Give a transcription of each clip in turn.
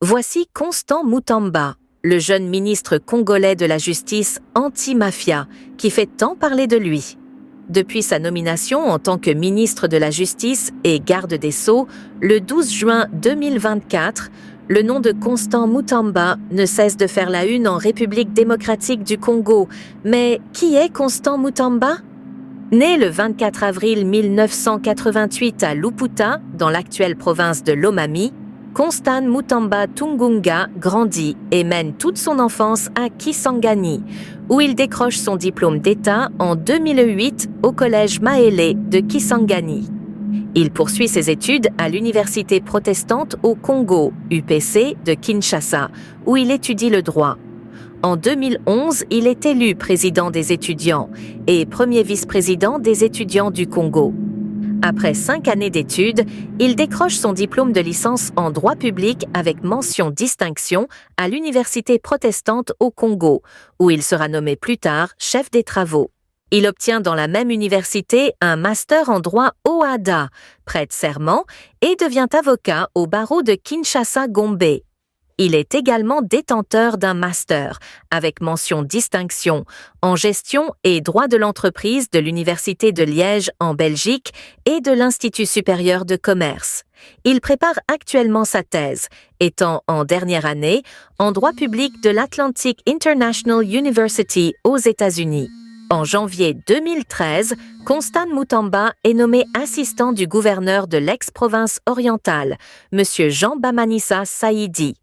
Voici Constant Mutamba, le jeune ministre congolais de la justice anti-mafia, qui fait tant parler de lui. Depuis sa nomination en tant que ministre de la Justice et garde des Sceaux, le 12 juin 2024, le nom de Constant Mutamba ne cesse de faire la une en République démocratique du Congo. Mais qui est Constant Mutamba ? Né le 24 avril 1988 à Luputa, dans l'actuelle province de Lomami, Constant Mutamba Tungunga grandit et mène toute son enfance à Kisangani, où il décroche son diplôme d'État en 2008 au collège Maélé de Kisangani. Il poursuit ses études à l'Université protestante au Congo, UPC, de Kinshasa, où il étudie le droit. En 2011, il est élu président des étudiants et premier vice-président des étudiants du Congo. Après 5 années d'études, il décroche son diplôme de licence en droit public avec mention distinction à l'Université protestante au Congo, où il sera nommé plus tard chef des travaux. Il obtient dans la même université un master en droit OHADA, prête serment, et devient avocat au barreau de Kinshasa-Gombe. Il est également détenteur d'un master, avec mention distinction, en gestion et droit de l'entreprise de l'Université de Liège en Belgique et de l'Institut supérieur de commerce. Il prépare actuellement sa thèse, étant en dernière année en droit public de l'Atlantic International University aux États-Unis. En janvier 2013, Constant Mutamba est nommé assistant du gouverneur de l'ex-province orientale, M. Jean Bamanissa Saïdi.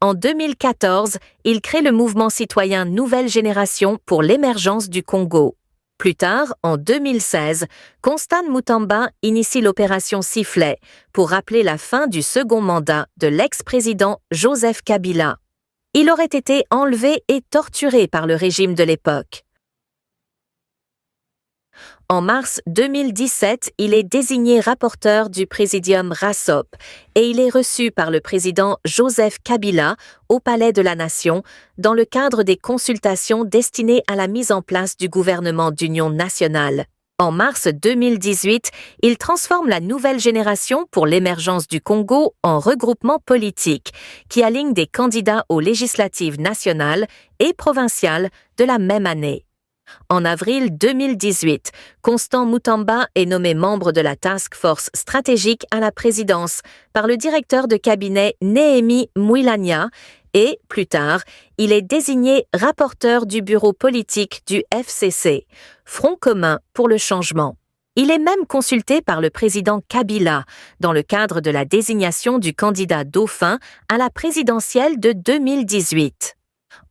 En 2014, il crée le mouvement citoyen Nouvelle Génération pour l'émergence du Congo. Plus tard, en 2016, Constant Mutamba initie l'opération Sifflet pour rappeler la fin du second mandat de l'ex-président Joseph Kabila. Il aurait été enlevé et torturé par le régime de l'époque. En mars 2017, il est désigné rapporteur du Présidium RASOP et il est reçu par le président Joseph Kabila au Palais de la Nation dans le cadre des consultations destinées à la mise en place du gouvernement d'union nationale. En mars 2018, il transforme la Nouvelle Génération pour l'émergence du Congo en regroupement politique qui aligne des candidats aux législatives nationales et provinciales de la même année. En avril 2018, Constant Mutamba est nommé membre de la Task Force stratégique à la présidence par le directeur de cabinet Néhémie Mouilania et, plus tard, il est désigné rapporteur du bureau politique du FCC, Front commun pour le changement. Il est même consulté par le président Kabila dans le cadre de la désignation du candidat dauphin à la présidentielle de 2018.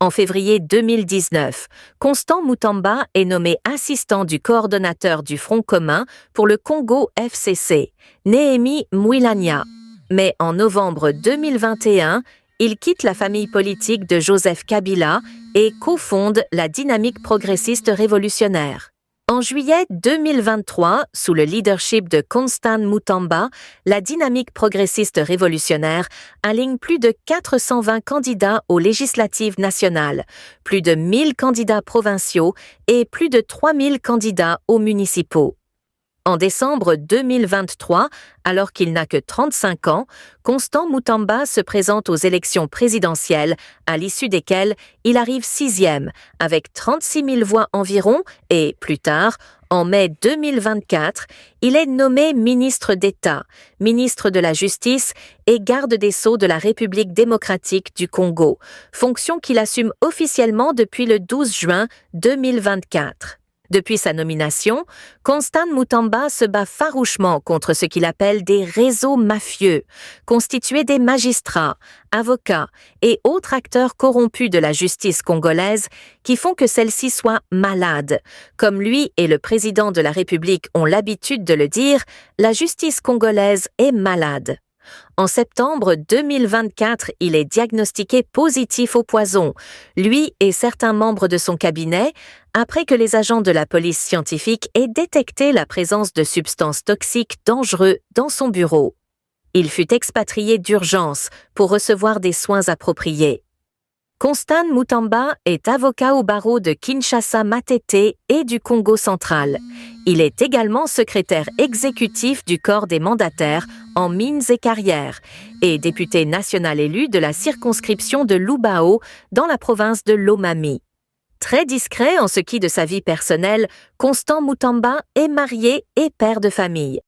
En février 2019, Constant Mutamba est nommé assistant du coordonnateur du Front commun pour le Congo FCC, Néhémie Mouilania. Mais en novembre 2021, il quitte la famille politique de Joseph Kabila et cofonde la Dynamique progressiste révolutionnaire. En juillet 2023, sous le leadership de Constant Mutamba, la Dynamique progressiste révolutionnaire aligne plus de 420 candidats aux législatives nationales, plus de 1000 candidats provinciaux et plus de 3000 candidats aux municipaux. En décembre 2023, alors qu'il n'a que 35 ans, Constant Mutamba se présente aux élections présidentielles, à l'issue desquelles il arrive 6e, avec 36 000 voix environ, et plus tard, en mai 2024, il est nommé ministre d'État, ministre de la Justice et garde des Sceaux de la République démocratique du Congo, fonction qu'il assume officiellement depuis le 12 juin 2024. Depuis sa nomination, Constant Mutamba se bat farouchement contre ce qu'il appelle des réseaux mafieux, constitués des magistrats, avocats et autres acteurs corrompus de la justice congolaise qui font que celle-ci soit malade. Comme lui et le président de la République ont l'habitude de le dire, la justice congolaise est malade. En septembre 2024, il est diagnostiqué positif au poison, lui et certains membres de son cabinet, après que les agents de la police scientifique aient détecté la présence de substances toxiques dangereuses dans son bureau. Il fut expatrié d'urgence pour recevoir des soins appropriés. Constant Mutamba est avocat au barreau de Kinshasa Matete et du Congo central. Il est également secrétaire exécutif du corps des mandataires en mines et carrières et député national élu de la circonscription de Lubao dans la province de Lomami. Très discret en ce qui de sa vie personnelle, Constant Mutamba est marié et père de famille.